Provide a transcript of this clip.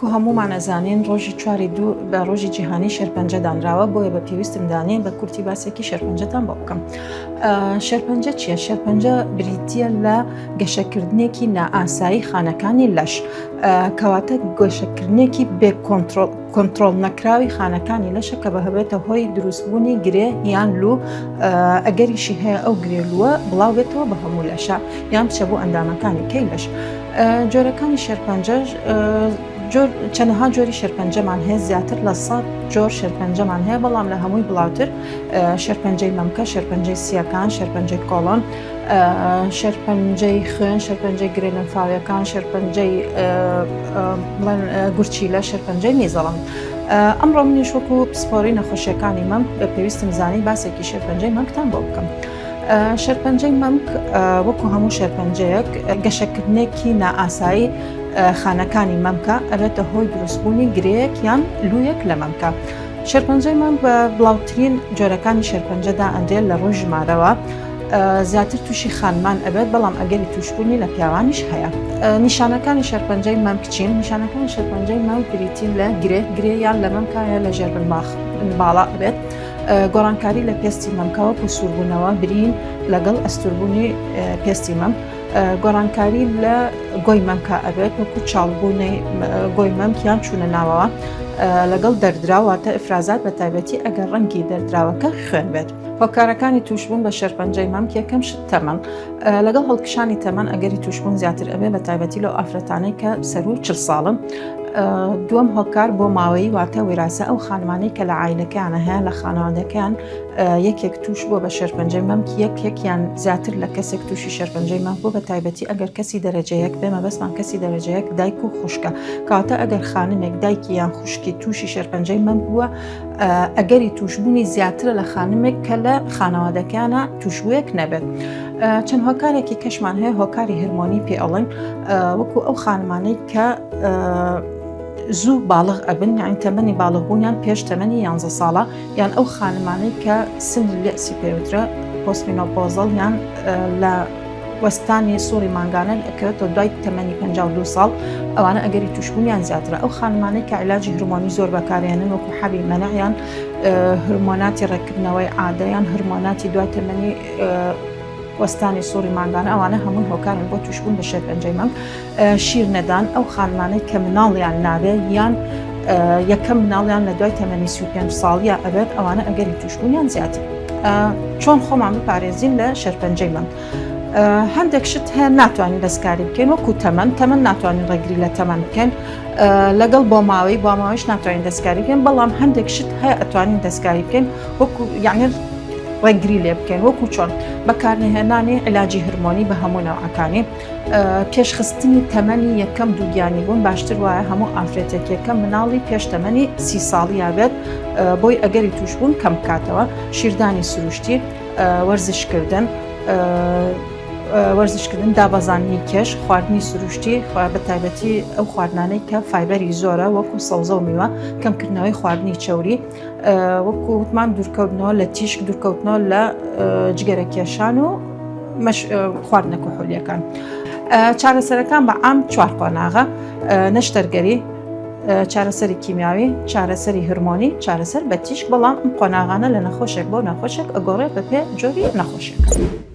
وەکو هەموومان ئەزانین ڕۆژی 4 بە ڕۆژی جیهانی شێرپەنجە دانراوە بۆیە بە پێویستم دانێن بە کورتی باسێکی شێرپەنجەتان بۆ بکەم. شێرپەنجە چییە؟ شێرپەنجە بریتیە لە گەشەکردنێکی نائاسایی خانەکانی لەش کەواتە گەشەکردنێکی بێ کۆنتڕۆڵ نەکراوی خانەکانی لەشە کە بە هەبێتە هۆی دروستبوونی گرێ یان لوو ئەگەریشی هەیە ئەو گرێلووە بڵاو بێتەوە بە هەموو لەشە یان بچە بۆ ئەندامەکانی کەی لەش. جۆرەکانی شێرپەنجەش چەندەها جۆری شێرپەنجەمان هەیە زیاتر لە 100 جۆر شێرپەنجەمان هەیە بەڵام لە هەمووی بڵاوتر شێرپەنجەی مەمکە، شێرپەنجەی سیەکان، شێرپەنجەی کۆڵۆن، شێرپەنجەی خوێن، شێرپەنجەی گرێ لەنفاویەکان، شێرپەنجەی گورچیلە، شێرپەنجەی میزەڵم. ئەمڕۆ منیش وەکو پسپۆڕی نەخۆشیەکانی مەمک بە پێویستم زانی باسێکی شێرپەنجەی مەمکتان بۆ بکەم. شێرپەنجەی مەمک وەکو هەموو شێرپەنجەیەک گەشەکردنێکی نائاسایی خانەکانی مەمکە ئەبێتە هۆی دروستبوونی گرەیەک یان لوویەک لە مەمکە. شێرپەنجەی مەم بە بڵاوترین جۆرەکانی شێرپەنجەدا ئەندێن لە ڕۆژ ژمارەوە زیاتر تووشی خانمان ئەبێت بەڵام ئەگەری توشبوونی لە پیاوانیش هەیە. نیشانەکانی شێرپەنجەی مەمک چین؟ نیشانەکانی شێرپەنجەی مەمک بریتین لە گرێ یان لە مەمکایە لە ژێربنماخ باڵا ئەبێت. گۆڕانکاری لە پێستی مەمکەوە و سووربوونەوە برین لەگەڵ ئەستوربوونی پێستی مەم. گۆڕانکاری لە گۆی مەمکە ئەبێت وەکو چاڵبوونی گۆی مەمک یان چوونە ناوەوە لەگەڵ دەردراواتە ئفرازات بە تایبەتی ئەگەر ڕەنگی دەردراوەکە خوێن بێت. هۆکارەکانی توشبوون بە شێرپەنجەی مەمک یەکەم شت تەمەن. لەگەڵ هەڵکشانی تەمەن ئەگەری توشبوون زیاتر ئەبێ بە تایبەتی لەو ئافرەتانەی کە سەر و 40 ساڵن. دووەم هۆکار بۆ ماوەی واتە وێراسە ئەو خانمانەی کە لە عایلەکەیانە هەیە لە خانەوادەکەیان یەکێک توش بووە بە شێرپەنجەی مەمک یەکیان زیاتر لە کەسێک تووشی شێرپەنجەی مەمک بوو بە تایبەتی ئەگەر کەسی دەرەجەیەک بێمە بەسمان کەسی دەرەجەیەک دایک و خوشکە کاتە ئەگەر خانمێک دایکی یان خوشکی تووشی شێرپەنجەی مەمک بووە ئەگەری توشبوونی زیاترە لە خانمێک کە لە خانەوادەکەیانە توشبوویەک نەبێت. چەند هۆکارێکی کەشمان هەیە هۆکاری هرمۆنی پێ ئەڵێن وەکو ئەو خانمانەی کە زوو باڵغ ئەبن یان تەمەنی باڵغبوونیان پێش تەمەنی 11 ساڵە یان ئەو خانمانەی کە سنی لێسی پێوترە پۆستمینۆپۆزڵ یان لە وەستانی سووری مانگانە ئەکەوێتەوە دوای تەمەنی 52 ساڵ ئەوانە ئەگەری توشبوونیان زیاترە. ئەو خانمانەی کە عیلاجی هرمۆنی زۆر بەکارێنن وەکو حەبی مەنەعیان هرمۆناتی ڕێکردنەوەی عادەیان هرمۆناتی دوای تەمەنی وەستانی سووری ماندانە ئەوانە هەموو هۆکارن بۆ توشبوون بە شێرپەنجەی مەمک. شیر نەدان ئەو خانمانەی کە مناڵیان نابێت یان یەکەم مناڵیان لە دوای تەمەنی 35 ساڵیە ئەبێت ئەوانە ئەگەری توشبوونیان زیاتر. چۆن خۆمان بپارێزین لە شێرپەنجەی مەمک؟ هەندێک شت هەیە ناتوانین دەستکاری بکەین وەکو تەمەن ناتوانین ڕێگری لە تەمەن بکەین لەگەڵ بۆ ماوەیش ناتوانین دەستکاری بکەین بەڵام هەندێک شت هەیە ئەتوانین دەستکاری بکەین وەکو یعنی ڕێگری لێ بکەین وەکو چۆن بەکارهێنانی عیلاجی هرمۆنی بە هەموو نەوعەکانی پێشخستنی تەمەنی یەکەم دووگیانی بوون باشتر وایە هەموو ئافرەتێک یەکەم مناڵی پێش تەمەنی 30 ساڵی یابێت بۆی ئەگەری توشبوون کەم بکاتەوە. شیردانی سروشتی، وەرزشکردن دابەزاننی کێش، خواردنی سروشتی بە تایبەتی ئەو خواردنانەی کە فایبەری زۆرە وەکو سەوزە و میوە، کەمکردنەوەی خواردنی چەوری، وەکو وتمان دوورکەوتنەوە لە تیشک، دوورکەوتنەوە لە جگەرە کێشان و خواردنە کحولیەکان. چارەسەرەکان بە عام 4 قۆناغە: نەشتەرگەری، چارەسەری کیمیاوی، چارەسەری هرمۆنی، چارەسەر بە تیشک. بەڵام ئەم قۆناغانە لە نەخۆشێک بۆ نەخۆشێک ئەگۆڕێت بە پێ جۆری نەخۆشیەکان.